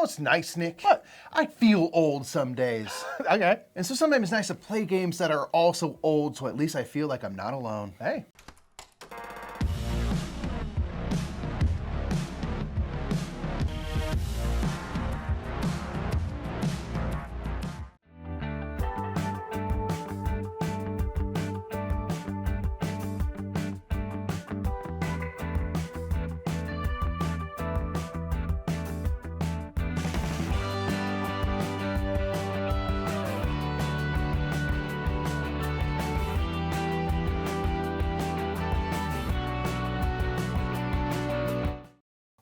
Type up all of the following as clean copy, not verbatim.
what's nice, Nick? What? I feel old some days. Okay. And so sometimes it's nice to play games that are also old, so at least I feel like I'm not alone. Hey.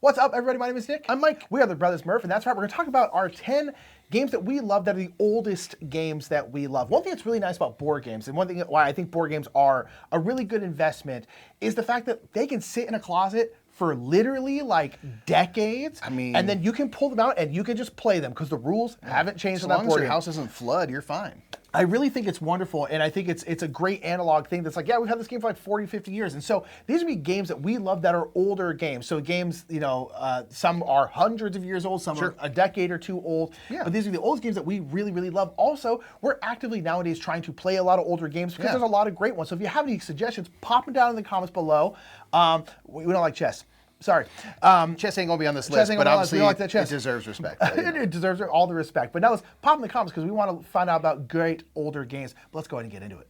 What's up, everybody? My name is Nick. I'm Mike. We are the Brothers Murph, and that's right. We're going to talk about our 10 games that we love that are the oldest games that we love. One thing that's really nice about board games, and one thing why I think board games are a really good investment, is the fact that they can sit in a closet for literally like decades. I mean, and then you can pull them out and you can just play them because the rules haven't changed as on that long as board your game. house doesn't flood, you're fine. I really think it's wonderful, and I think it's a great analog thing that's like, yeah, we've had this game for like 40, 50 years. And so these would be games that we love that are older games. So games, you know, some are hundreds of years old, some are a decade or two old. Yeah. But these are the oldest games that we really, really love. Also, we're actively nowadays trying to play a lot of older games because there's a lot of great ones. So if you have any suggestions, pop them down in the comments below. We don't like chess. Sorry. Chess ain't gonna be on this list, but obviously we like that chess. it deserves respect. It deserves all the respect. But now let's pop in the comments because we want to find out about great older games. But let's go ahead and get into it.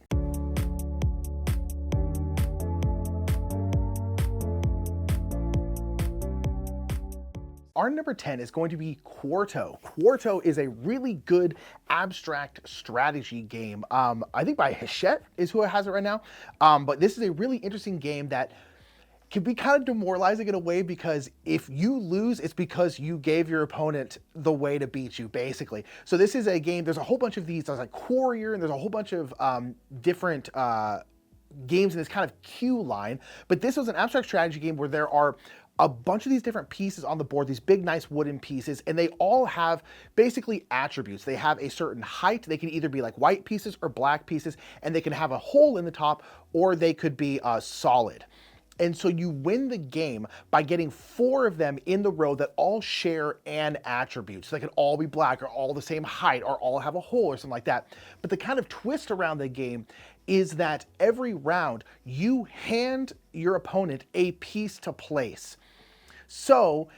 Our number 10 is going to be Quarto. Quarto is a really good abstract strategy game. I think by Hachette is who has it right now. But this is a really interesting game that can be kind of demoralizing in a way because if you lose, it's because you gave your opponent the way to beat you, basically. So this is a game, there's a whole bunch of these, there's like Courier, and there's a whole bunch of different games in this kind of queue line. But this was an abstract strategy game where there are a bunch of these different pieces on the board, these big, nice wooden pieces, and they all have basically attributes. They have a certain height. They can either be like white pieces or black pieces, and they can have a hole in the top, or they could be solid. And so you win the game by getting 4 of them in the row that all share an attribute. So they can all be black or all the same height or all have a hole or something like that. But the kind of twist around the game is that every round you hand your opponent a piece to place. So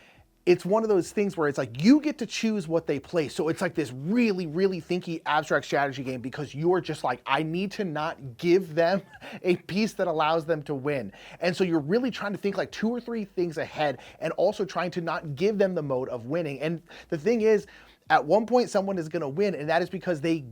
it's one of those things where it's like you get to choose what they play. So it's like this really, really thinky abstract strategy game because you're just like, I need to not give them a piece that allows them to win. And so you're really trying to think like 2 or 3 things ahead and also trying to not give them the mode of winning. And the thing is, at one point someone is going to win, and that is because you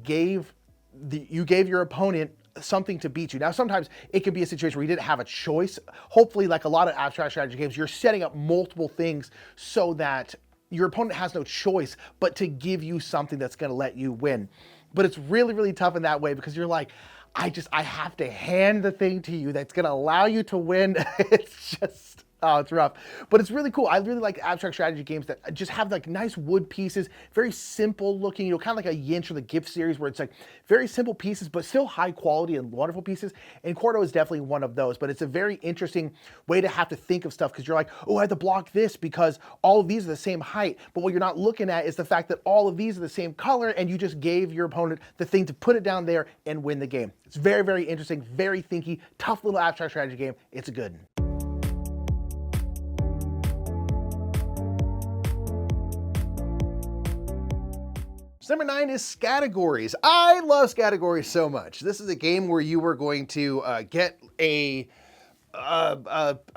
gave your opponent something to beat you. Now, sometimes it could be a situation where you didn't have a choice. Hopefully, like a lot of abstract strategy games, you're setting up multiple things so that your opponent has no choice but to give you something that's going to let you win. But it's really, really tough in that way because you're like, I have to hand the thing to you that's going to allow you to win. It's just, oh, it's rough. But it's really cool. I really like abstract strategy games that just have like nice wood pieces, very simple looking, you know, kind of like a Yinch or the Gift series where it's like very simple pieces, but still high quality and wonderful pieces. And Quarto is definitely one of those, but it's a very interesting way to have to think of stuff because you're like, oh, I have to block this because all of these are the same height. But what you're not looking at is the fact that all of these are the same color and you just gave your opponent the thing to put it down there and win the game. It's very, very interesting, very thinky, tough little abstract strategy game. It's a good one. So number 9 is Scattergories. I love Scattergories so much. This is a game where you were going to get a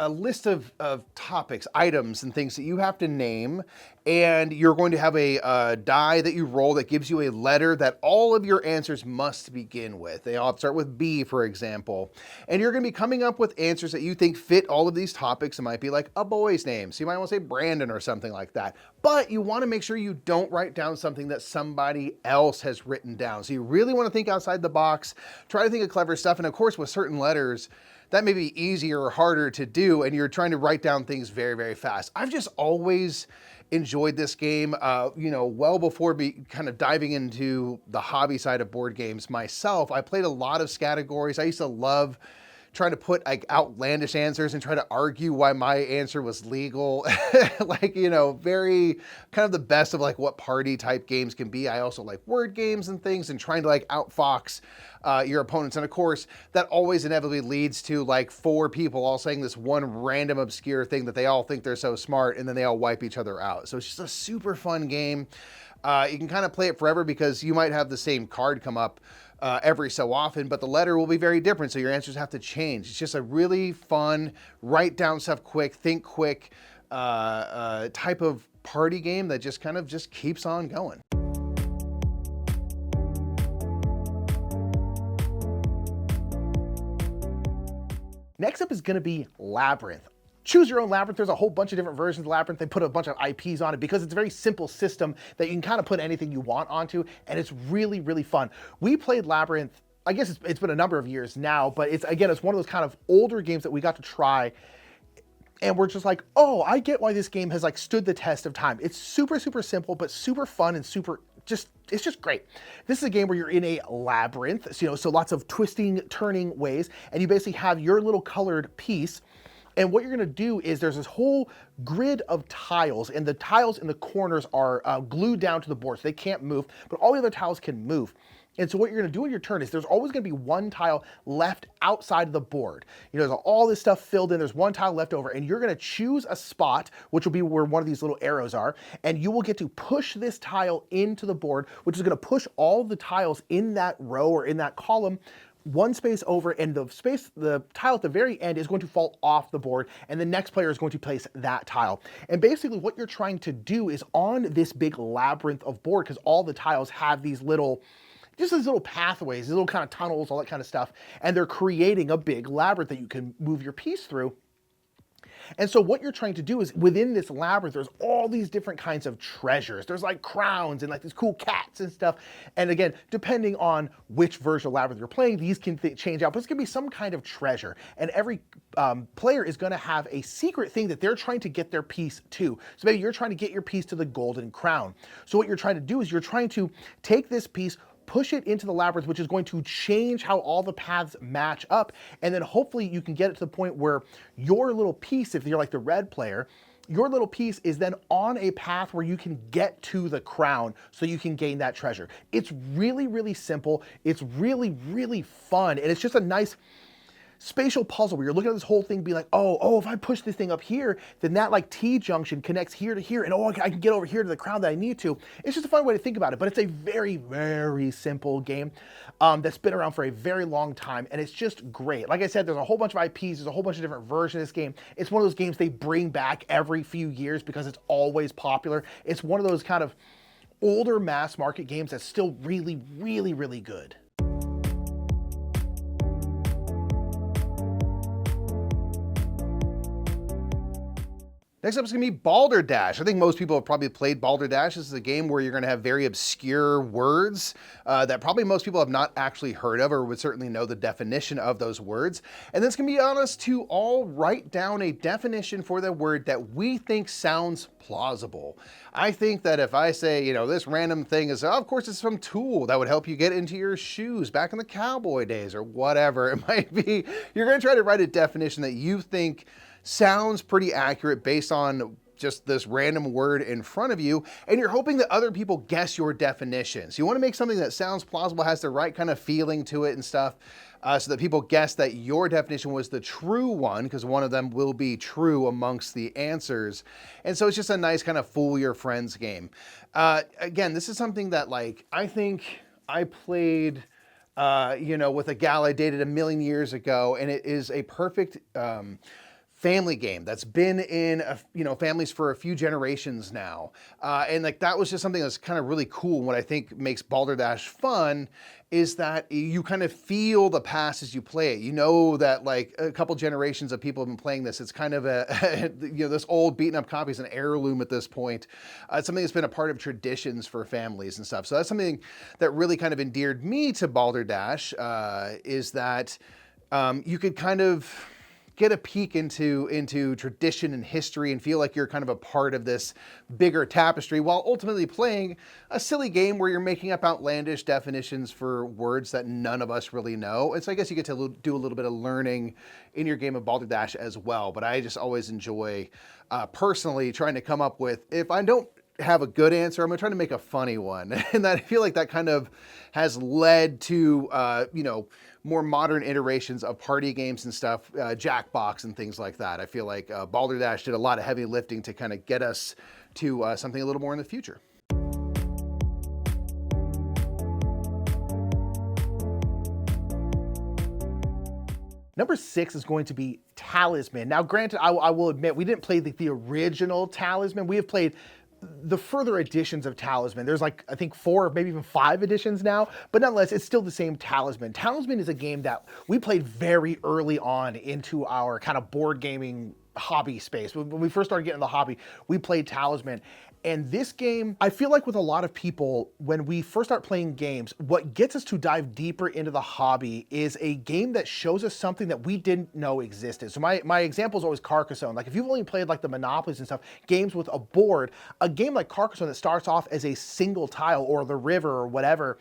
list of topics, items, and things that you have to name, and you're going to have a die that you roll that gives you a letter that all of your answers must begin with. They all start with B, for example. And you're going to be coming up with answers that you think fit all of these topics. It might be like a boy's name, so you might want to say Brandon or something like that. But you want to make sure you don't write down something that somebody else has written down. So you really want to think outside the box, try to think of clever stuff, and of course with certain letters, that may be easier or harder to do, and you're trying to write down things very, very fast. I've just always enjoyed this game, you know, well before kind of diving into the hobby side of board games myself. I played a lot of Scattergories. I used to love trying to put like outlandish answers and try to argue why my answer was legal. Like, you know, very kind of the best of like what party type games can be. I also like word games and things and trying to like outfox your opponents. And of course, that always inevitably leads to like 4 people all saying this one random obscure thing that they all think they're so smart, and then they all wipe each other out. So it's just a super fun game. You can kind of play it forever because you might have the same card come up every so often, but the letter will be very different, so your answers have to change. It's just a really fun, write down stuff quick, think quick type of party game that just kind of just keeps on going. Next up is going to be Labyrinth. Choose your own Labyrinth. There's a whole bunch of different versions of Labyrinth. They put a bunch of IPs on it because it's a very simple system that you can kind of put anything you want onto, and it's really, really fun. We played Labyrinth, I guess it's been a number of years now, but it's one of those kind of older games that we got to try, and we're just like, oh, I get why this game has like stood the test of time. It's super, super simple, but super fun and super it's just great. This is a game where you're in a labyrinth, so lots of twisting, turning ways, and you basically have your little colored piece. And what you're gonna do is there's this whole grid of tiles, and the tiles in the corners are glued down to the board, so they can't move, but all the other tiles can move. And so what you're gonna do on your turn is there's always gonna be one tile left outside of the board. There's all this stuff filled in, there's one tile left over, and you're gonna choose a spot, which will be where one of these little arrows are, and you will get to push this tile into the board, which is gonna push all the tiles in that row or in that column one space over, and the tile at the very end is going to fall off the board, and the next player is going to place that tile. And basically what you're trying to do is on this big labyrinth of board, because all the tiles have these little pathways, these little kind of tunnels, all that kind of stuff, and they're creating a big labyrinth that you can move your piece through. And so what you're trying to do is within this labyrinth, there's all these different kinds of treasures. There's like crowns and like these cool cats and stuff. And again, depending on which version of Labyrinth you're playing, these can change out, but it's gonna be some kind of treasure. And every player is gonna have a secret thing that they're trying to get their piece to. So maybe you're trying to get your piece to the golden crown. So what you're trying to do is you're trying to take this piece, push it into the labyrinth, which is going to change how all the paths match up. And then hopefully you can get it to the point where your little piece, if you're like the red player, your little piece is then on a path where you can get to the crown so you can gain that treasure. It's really, really simple. It's really, really fun. And it's just a nice spatial puzzle where you're looking at this whole thing, be like, oh, if I push this thing up here, then that like T-junction connects here to here, and I can get over here to the crown that I need to. It's just a fun way to think about it, but it's a very, very simple game that's been around for a very long time, and it's just great. Like I said, there's a whole bunch of IPs, there's a whole bunch of different versions of this game. It's one of those games they bring back every few years because it's always popular. It's one of those kind of older mass market games that's still really, really, really good. Next up is going to be Balderdash. I think most people have probably played Balderdash. This is a game where you're going to have very obscure words that probably most people have not actually heard of or would certainly know the definition of those words. And then it's going to be on us to all write down a definition for the word that we think sounds plausible. I think that if I say, this random thing is, of course it's some tool that would help you get into your shoes back in the cowboy days or whatever it might be, you're going to try to write a definition that you think sounds pretty accurate based on just this random word in front of you, and you're hoping that other people guess your definition. So you want to make something that sounds plausible, has the right kind of feeling to it and stuff, so that people guess that your definition was the true one, because one of them will be true amongst the answers. And so it's just a nice kind of fool your friends game. Again, this is something that I think I played with a gal I dated a million years ago, and it is a perfect family game that's been in families for a few generations now, and that was just something that's kind of really cool. And what I think makes Balderdash fun is that you kind of feel the past as you play it. You know that a couple generations of people have been playing this. It's kind of a this old beaten up copy is an heirloom at this point. It's something that's been a part of traditions for families and stuff. So that's something that really kind of endeared me to Balderdash, is that you could kind of get a peek into tradition and history and feel like you're kind of a part of this bigger tapestry, while ultimately playing a silly game where you're making up outlandish definitions for words that none of us really know. And so I guess you get to do a little bit of learning in your game of Balderdash as well. But I just always enjoy personally trying to come up with, if I don't have a good answer, I'm gonna try to make a funny one. And I feel like that kind of has led to, you know, more modern iterations of party games and stuff, Jackbox and things like that. I feel like Balderdash did a lot of heavy lifting to kind of get us to something a little more in the future. Number 6 is going to be Talisman. Now, granted, I will admit, we didn't play the original Talisman. We have played the further editions of Talisman. There's like, I think 4 or maybe even 5 editions now, but nonetheless, it's still the same Talisman. Talisman is a game that we played very early on into our kind of board gaming hobby space. When we first started getting the hobby, we played Talisman. And this game, I feel like with a lot of people, when we first start playing games, what gets us to dive deeper into the hobby is a game that shows us something that we didn't know existed. So my example is always Carcassonne. Like if you've only played like the Monopolies and stuff, games with a board, a game like Carcassonne that starts off as a single tile or the river or whatever,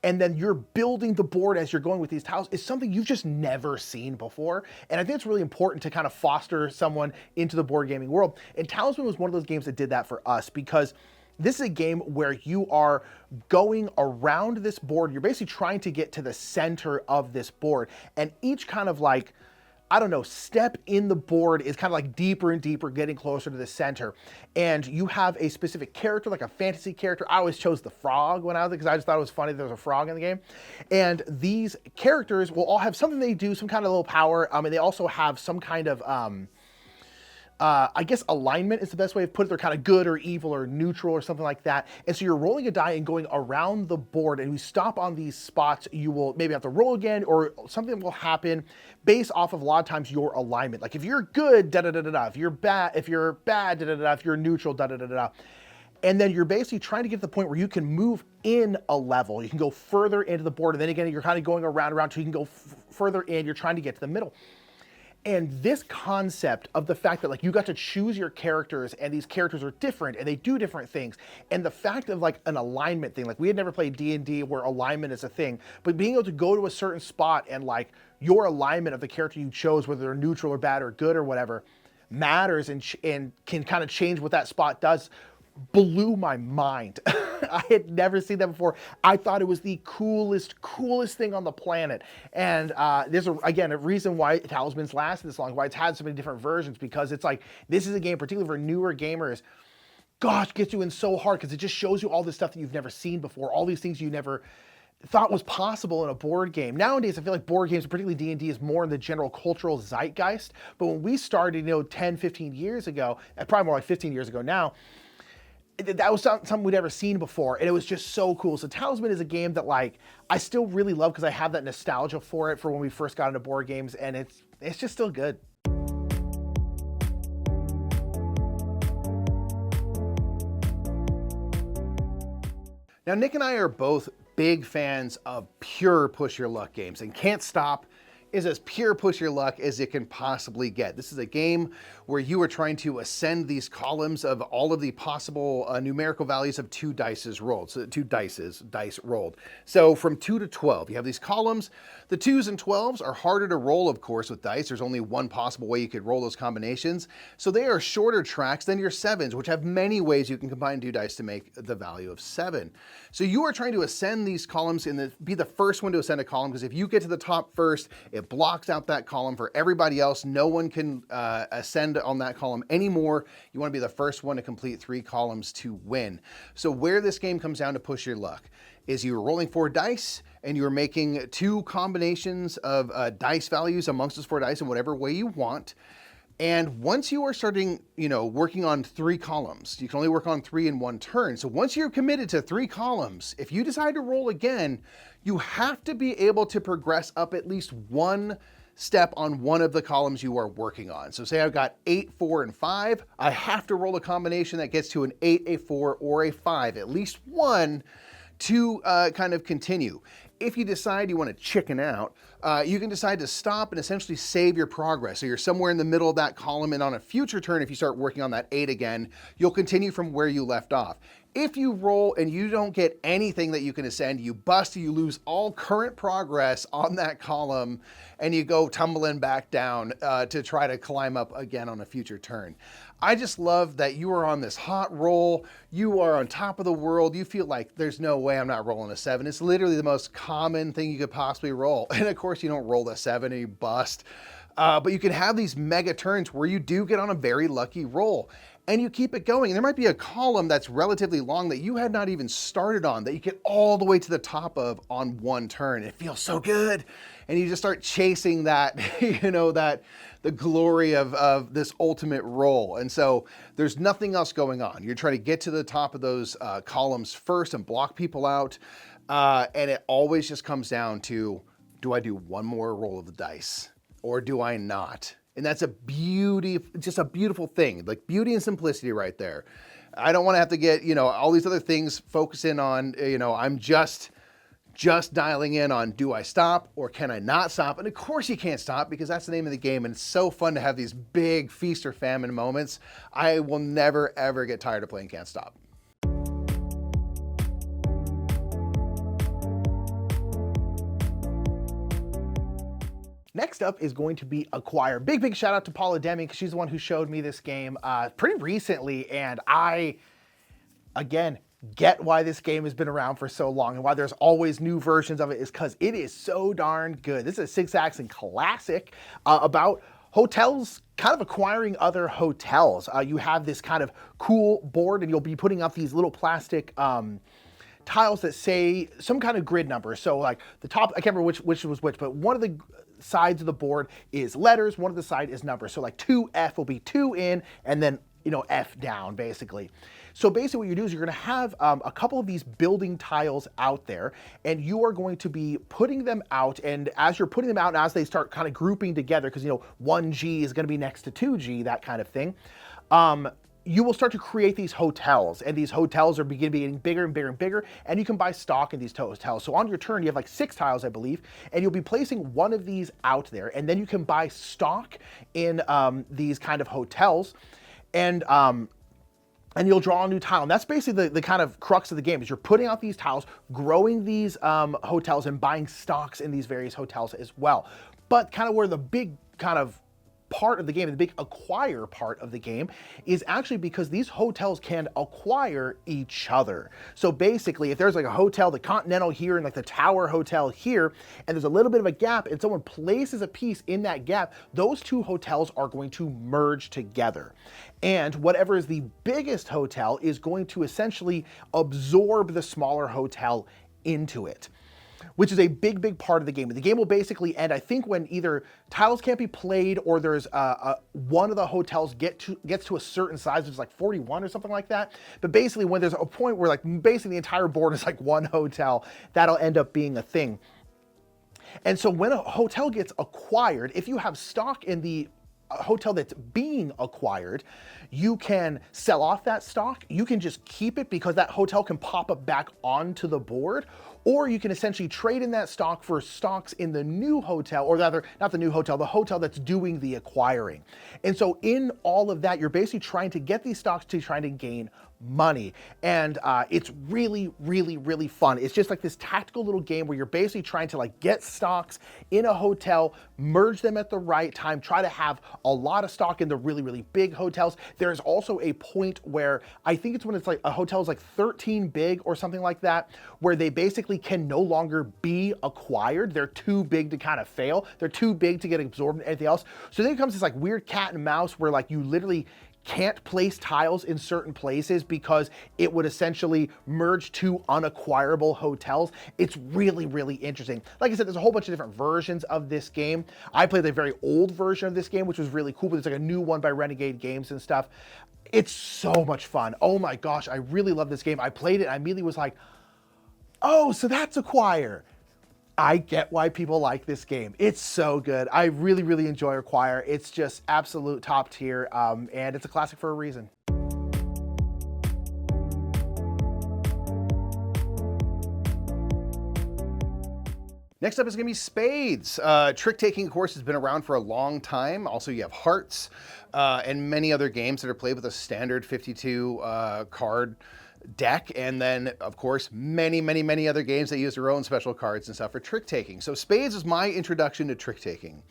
and then you're building the board as you're going with these tiles, is something you've just never seen before. And I think it's really important to kind of foster someone into the board gaming world. And Talisman was one of those games that did that for us, because this is a game where you are going around this board. You're basically trying to get to the center of this board. And each kind of like, I don't know, step in the board is kind of like deeper and deeper, getting closer to the center. And you have a specific character, like a fantasy character. I always chose the frog when I was there, because I just thought it was funny that there was a frog in the game. And these characters will all have something they do, some kind of little power. And they also have some kind of, I guess alignment is the best way to put it. They're kind of good or evil or neutral or something like that. And so you're rolling a die and going around the board, and you stop on these spots, you will maybe have to roll again, or something will happen based off of a lot of times your alignment. Like if you're good, da-da-da-da-da. If you're bad, da-da-da-da. If you're neutral, da-da-da-da-da. And then you're basically trying to get to the point where you can move in a level. You can go further into the board, and then again, you're kind of going around so you can go further in. You're trying to get to the middle. And this concept of the fact that like you got to choose your characters, and these characters are different and they do different things, and the fact of like an alignment thing, like we had never played D&D where alignment is a thing, but being able to go to a certain spot and like your alignment of the character you chose, whether they're neutral or bad or good or whatever, matters and can kind of change what that spot does, blew my mind. I had never seen that before. I thought it was the coolest thing on the planet. And there's, again, a reason why Talisman's lasted this long, why it's had so many different versions, because it's like, this is a game, particularly for newer gamers, gosh, gets you in so hard, because it just shows you all this stuff that you've never seen before, all these things you never thought was possible in a board game. Nowadays, I feel like board games, particularly D&D, is more in the general cultural zeitgeist. But when we started, 10, 15 years ago, probably more like 15 years ago now, that was something we'd never seen before, and it was just so cool. So Talisman is a game that like I still really love, because I have that nostalgia for it, for when we first got into board games, and it's just still good. Now, Nick and I are both big fans of pure push your luck games, and Can't Stop is as pure push your luck as it can possibly get. This is a game where you are trying to ascend these columns of all of the possible numerical values of two dice rolled. So from 2 to 12, you have these columns. The 2s and 12s are harder to roll, of course, with dice. There's only one possible way you could roll those combinations. So they are shorter tracks than your 7s, which have many ways you can combine 2 dice to make the value of 7. So you are trying to ascend these columns and be the first one to ascend a column, because if you get to the top first, it blocks out that column for everybody else. No one can ascend on that column anymore. You want to be the first one to complete 3 columns to win. So where this game comes down to push your luck is you're rolling 4 dice, and you're making 2 combinations of dice values amongst those 4 dice in whatever way you want. And once you are starting, working on 3 columns, you can only work on 3 in one turn. So once you're committed to 3 columns, if you decide to roll again, you have to be able to progress up at least 1 step on one of the columns you are working on. So say I've got 8, 4, and 5. I have to roll a combination that gets to an 8, a 4, or a 5, at least one, to kind of continue. if you decide you want to chicken out, you can decide to stop and essentially save your progress. So you're somewhere in the middle of that column, and on a future turn, if you start working on that 8 again, you'll continue from where you left off. If you roll and you don't get anything that you can ascend, you bust, you lose all current progress on that column, and you go tumbling back down to try to climb up again on a future turn. I just love that you are on this hot roll. You are on top of the world. You feel like there's no way I'm not rolling a 7. It's literally the most common thing you could possibly roll. And of course, you don't roll a 7 and you bust. But you can have these mega turns where you do get on a very lucky roll. And you keep it going. And there might be a column that's relatively long that you had not even started on, that you get all the way to the top of on one turn. It feels so good. And you just start chasing that, you know, the glory of this ultimate roll. And so there's nothing else going on. You're trying to get to the top of those columns first and block people out. And it always just comes down to, do I do one more roll of the dice or do I not? And that's a beauty, just a beautiful thing, like beauty and simplicity right there. I don't want to have to get, you know, all these other things focus in on, you know, I'm just dialing in on, do I stop or can I not stop? And of course you can't stop, because that's the name of the game. And it's so fun to have these big feast or famine moments. I will never, ever get tired of playing Can't Stop. Next up is going to be Acquire. Big shout out to Paula Deming, because she's the one who showed me this game pretty recently, and I, again, get why this game has been around for so long and why there's always new versions of it, is because it is so darn good. This is a Sackson classic about hotels kind of acquiring other hotels. You have this kind of cool board, and you'll be putting up these little plastic tiles that say some kind of grid number. So like the top, I can't remember which was which, but one of the sides of the board is letters, one of the side is numbers. So like 2F will be 2 in, and then, you know, F down, basically. So basically what you do is you're going to have a couple of these building tiles out there, and you are going to be putting them out. And as you're putting them out, and as they start kind of grouping together, because, you know, 1G is going to be next to 2G, that kind of thing, you will start to create these hotels, and these hotels are getting bigger and bigger and bigger, and you can buy stock in these hotels. So on your turn, you have like 6 tiles, I believe, and you'll be placing one of these out there, and then you can buy stock in these kind of hotels, and you'll draw a new tile. And that's basically the kind of crux of the game, is you're putting out these tiles, growing these hotels, and buying stocks in these various hotels as well. But kind of where the big kind of part of the game, the big acquire part of the game, is actually because these hotels can acquire each other. So basically, if there's like a hotel, the Continental here and like the Tower Hotel here, and there's a little bit of a gap and someone places a piece in that gap, those two hotels are going to merge together. And whatever is the biggest hotel is going to essentially absorb the smaller hotel into it, which is a big part of the game. The game will basically end, I think, when either tiles can't be played or there's one of the hotels gets to a certain size, which is like 41 or something like that. But basically, when there's a point where like basically the entire board is like one hotel, that'll end up being a thing. And so when a hotel gets acquired, if you have stock in the hotel that's being acquired, you can sell off that stock. You can just keep it because that hotel can pop up back onto the board, or you can essentially trade in that stock for stocks in the new hotel, or rather, not the new hotel, the hotel that's doing the acquiring. And so in all of that, you're basically trying to get these stocks to trying to gain money. And it's really fun. It's just like this tactical little game where you're basically trying to like get stocks in a hotel, merge them at the right time, try to have a lot of stock in the really big hotels. There's also a point where I think it's when it's like a hotel is like 13 big or something like that, where they basically can no longer be acquired. They're too big to kind of fail. They're too big to get absorbed in anything else. So then it comes this like weird cat and mouse where like you literally can't place tiles in certain places because it would essentially merge two unacquirable hotels. It's really interesting. Like I said, there's a whole bunch of different versions of this game. I played a very old version of this game, which was really cool, but there's like a new one by Renegade Games and stuff. It's so much fun. Oh my gosh, I really love this game. I played it and I immediately was like, oh, so that's Acquire. I get why people like this game. It's so good. I really enjoy Acquire. It's just absolute top tier, and it's a classic for a reason. Next up is going to be Spades. Trick taking, of course, has been around for a long time. Also, you have Hearts and many other games that are played with a standard 52 card deck. And then, of course, many other games that use their own special cards and stuff for trick taking. So Spades is my introduction to trick taking.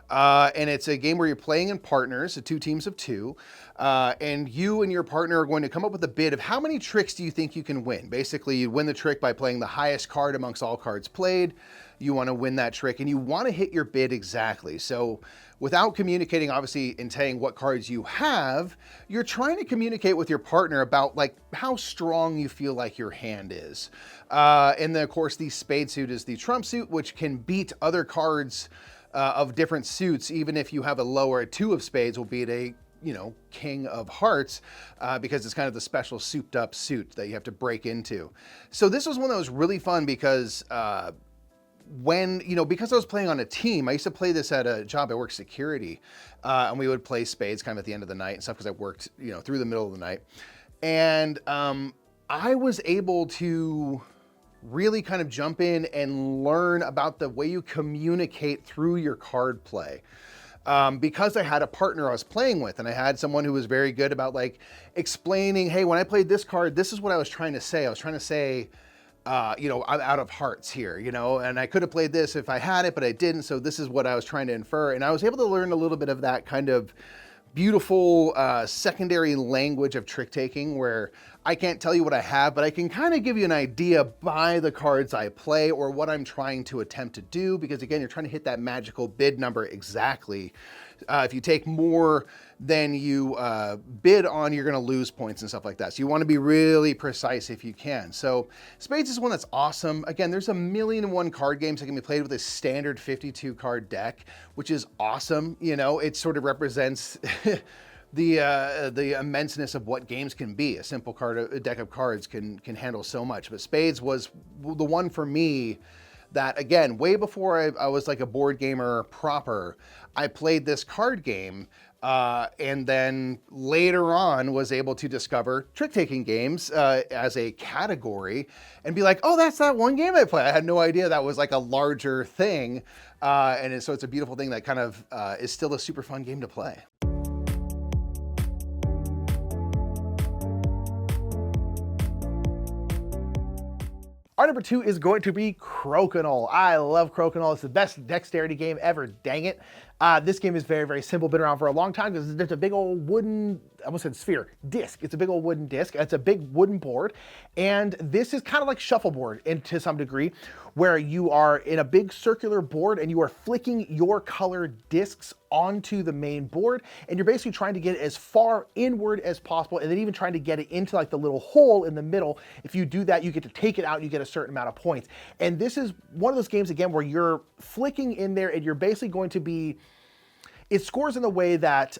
And it's a game where you're playing in partners, so 2 teams of 2, and you and your partner are going to come up with a bid of how many tricks do you think you can win. Basically, you win the trick by playing the highest card amongst all cards played. You want to win that trick, and you want to hit your bid exactly. So without communicating, obviously, and saying what cards you have, you're trying to communicate with your partner about like how strong you feel like your hand is. And then, of course, the spade suit is the trump suit, which can beat other cards of different suits. Even if you have a lower 2 of spades, will beat a king of hearts, because it's kind of the special souped up suit that you have to break into. So this was one that was really fun because because I was playing on a team, I used to play this at a job. I worked security, and we would play spades kind of at the end of the night and stuff because I worked through the middle of the night. And I was able to really kind of jump in and learn about the way you communicate through your card play. Because I had a partner I was playing with, and I had someone who was very good about like explaining, hey, when I played this card, this is what I was trying to say. I was trying to say, I'm out of hearts here, and I could have played this if I had it, but I didn't. So this is what I was trying to infer. And I was able to learn a little bit of that kind of beautiful secondary language of trick taking, where I can't tell you what I have, but I can kind of give you an idea by the cards I play or what I'm trying to attempt to do, because again, you're trying to hit that magical bid number exactly. If you take more than you bid on, you're going to lose points and stuff like that. So you want to be really precise if you can. So Spades is one that's awesome. Again, there's 1,000,001 card games that can be played with a standard 52 card deck, which is awesome. It sort of represents the immenseness of what games can be. A simple a deck of cards can handle so much. But Spades was the one for me that, again, way before I was like a board gamer proper, I played this card game, and then later on was able to discover trick-taking games as a category and be like, oh, that's that one game I play. I had no idea that was like a larger thing. So it's a beautiful thing that kind of is still a super fun game to play. Our number 2 is going to be Crokinole. I love Crokinole. It's the best dexterity game ever, dang it. This game is very simple, been around for a long time because it's a big old wooden, I almost said sphere, disc. It's a big old wooden disc. It's a big wooden board. And this is kind of like shuffleboard to some degree, where you are in a big circular board and you are flicking your colored discs onto the main board. And you're basically trying to get it as far inward as possible, and then even trying to get it into like the little hole in the middle. If you do that, you get to take it out and you get a certain amount of points. And this is one of those games, again, where you're flicking in there and you're basically going to be, it scores in the way that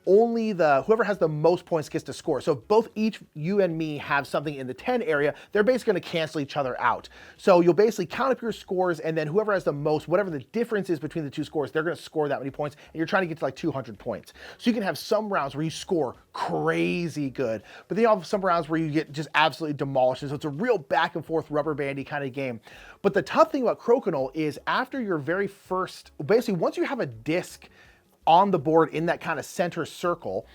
only whoever has the most points gets to score. So both you and me have something in the 10 area, they're basically going to cancel each other out. So you'll basically count up your scores, and then whoever has the most, whatever the difference is between the 2 scores, they're going to score that many points, and you're trying to get to like 200 points. So you can have some rounds where you score crazy good, but then you have some rounds where you get just absolutely demolished. So it's a real back and forth rubber bandy kind of game. But the tough thing about Crokinole is after your very first, basically once you have a disc on the board in that kind of center circle,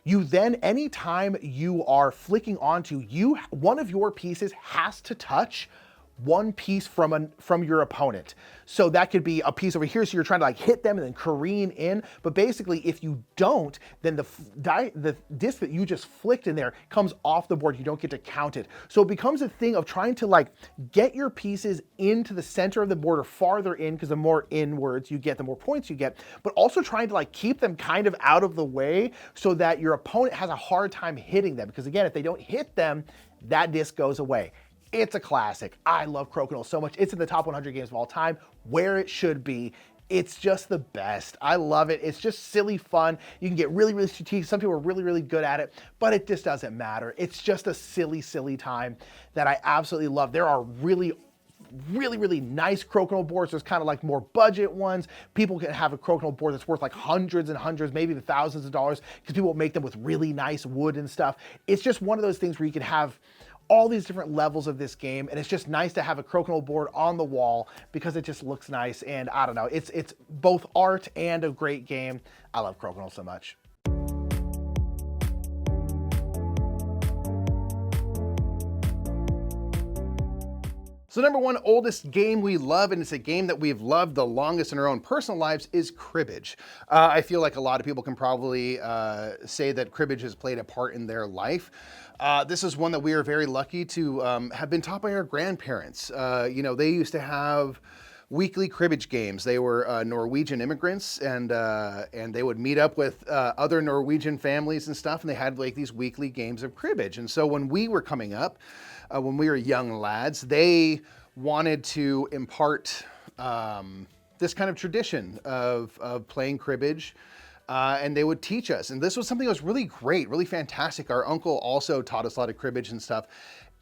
you then, anytime you are flicking onto, one of your pieces has to touch one piece from your opponent. So that could be a piece over here, so you're trying to like hit them and then careen in. But basically, if you don't, then the disc that you just flicked in there comes off the board. You don't get to count it. So it becomes a thing of trying to like get your pieces into the center of the board or farther in, because the more inwards you get, the more points you get. But also trying to like keep them kind of out of the way so that your opponent has a hard time hitting them. Because again, if they don't hit them, that disc goes away. It's a classic. I love Crokinole so much. It's in the top 100 games of all time, where it should be. It's just the best. I love it. It's just silly fun. You can get really strategic. Some people are really good at it, but it just doesn't matter. It's just a silly time that I absolutely love. There are really nice Crokinole boards. There's kind of like more budget ones. People can have a Crokinole board that's worth like hundreds and hundreds, maybe even thousands of dollars, because people make them with really nice wood and stuff. It's just one of those things where you can have all these different levels of this game, and it's just nice to have a Crokinole board on the wall because it just looks nice. And I don't know, it's both art and a great game. I love Crokinole so much. So number one oldest game we love, and it's a game that we've loved the longest in our own personal lives, is Cribbage. I feel like a lot of people can probably say that Cribbage has played a part in their life. This is one that we are very lucky to have been taught by our grandparents. You know, they used to have weekly Cribbage games. They were Norwegian immigrants, and they would meet up with other Norwegian families and stuff, and they had like these weekly games of Cribbage. And so when we were coming up, when we were young lads, they wanted to impart this kind of tradition of playing Cribbage, and they would teach us. And this was something that was really great, really fantastic. Our uncle also taught us a lot of Cribbage and stuff,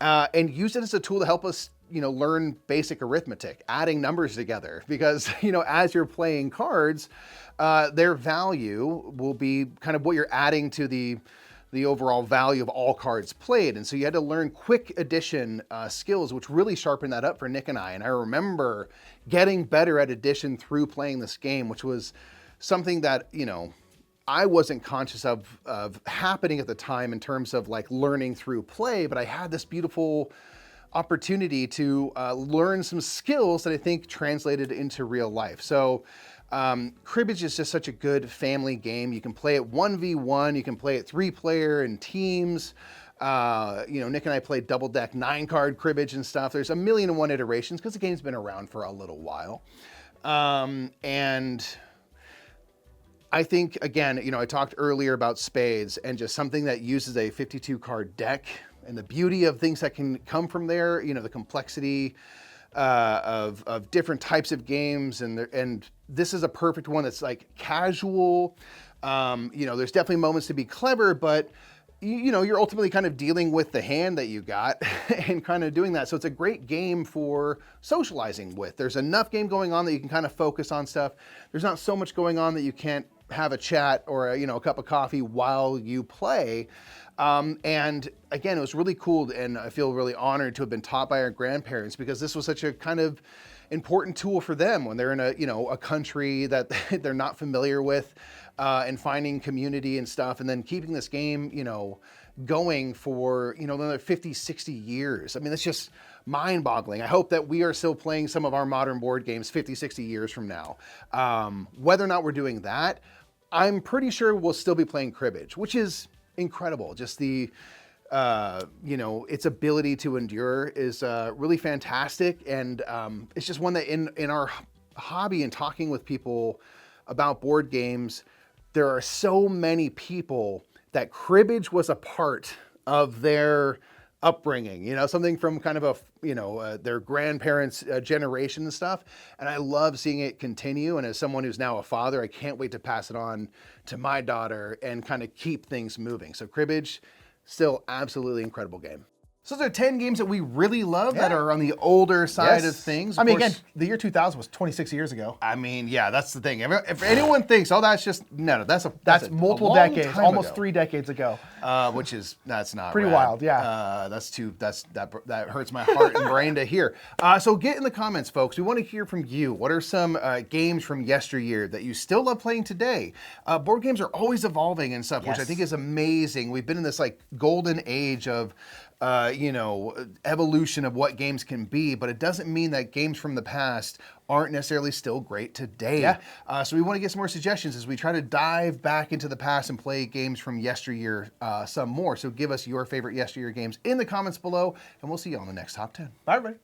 and used it as a tool to help us, you know, learn basic arithmetic, adding numbers together. Because, you know, as you're playing cards, their value will be kind of what you're adding to the overall value of all cards played. And so you had to learn quick addition skills, which really sharpened that up for Nick and I. And I remember getting better at addition through playing this game, which was something that, you know, I wasn't conscious of happening at the time in terms of like learning through play, but I had this beautiful opportunity to learn some skills that I think translated into real life. So Cribbage is just such a good family game. You can play it 1v1, you can play it 3-player in teams. You know, Nick and I played double deck 9-card Cribbage and stuff. There's 1,000,001 iterations because the game's been around for a little while. And I think, again, you know, I talked earlier about Spades and just something that uses a 52-card deck and the beauty of things that can come from there, you know, the complexity of different types of games, and this is a perfect one that's like casual. You know, there's definitely moments to be clever, but you know, you're ultimately kind of dealing with the hand that you got and kind of doing that. So it's a great game for socializing with. There's enough game going on that you can kind of focus on stuff. There's not so much going on that you can't have a chat or a, you know, a cup of coffee while you play. And again, it was really cool, and I feel really honored to have been taught by our grandparents, because this was such a kind of important tool for them when they're in a, you know, a country that they're not familiar with, and finding community and stuff, and then keeping this game, you know, going for, you know, another 50, 60 years. I mean, that's just mind-boggling. I hope that we are still playing some of our modern board games 50, 60 years from now. Whether or not we're doing that, I'm pretty sure we'll still be playing Cribbage, which is incredible. Just the, you know, its ability to endure is really fantastic. And it's just one that in our hobby and talking with people about board games, there are so many people that Cribbage was a part of their upbringing, you know, something from kind of a, you know, their grandparents' generation and stuff. And I love seeing it continue. And as someone who's now a father, I can't wait to pass it on to my daughter and kind of keep things moving. So Cribbage, still absolutely incredible game. So there are 10 games that we really love that are on the older side of things. I mean, again, the year 2000 was 26 years ago. I mean, yeah, that's the thing. If anyone thinks, oh, that's just, no, that's multiple decades, almost 3 decades ago. Which is, that's not pretty rad. wild, yeah. That hurts my heart and brain to hear. So get in the comments, folks. We want to hear from you. What are some games from yesteryear that you still love playing today? Board games are always evolving and stuff, which I think is amazing. We've been in this like golden age of, you know, evolution of what games can be, but it doesn't mean that games from the past aren't necessarily still great today. Yeah. So we want to get some more suggestions as we try to dive back into the past and play games from yesteryear some more. So give us your favorite yesteryear games in the comments below, and we'll see you on the next Top 10. Bye, everybody.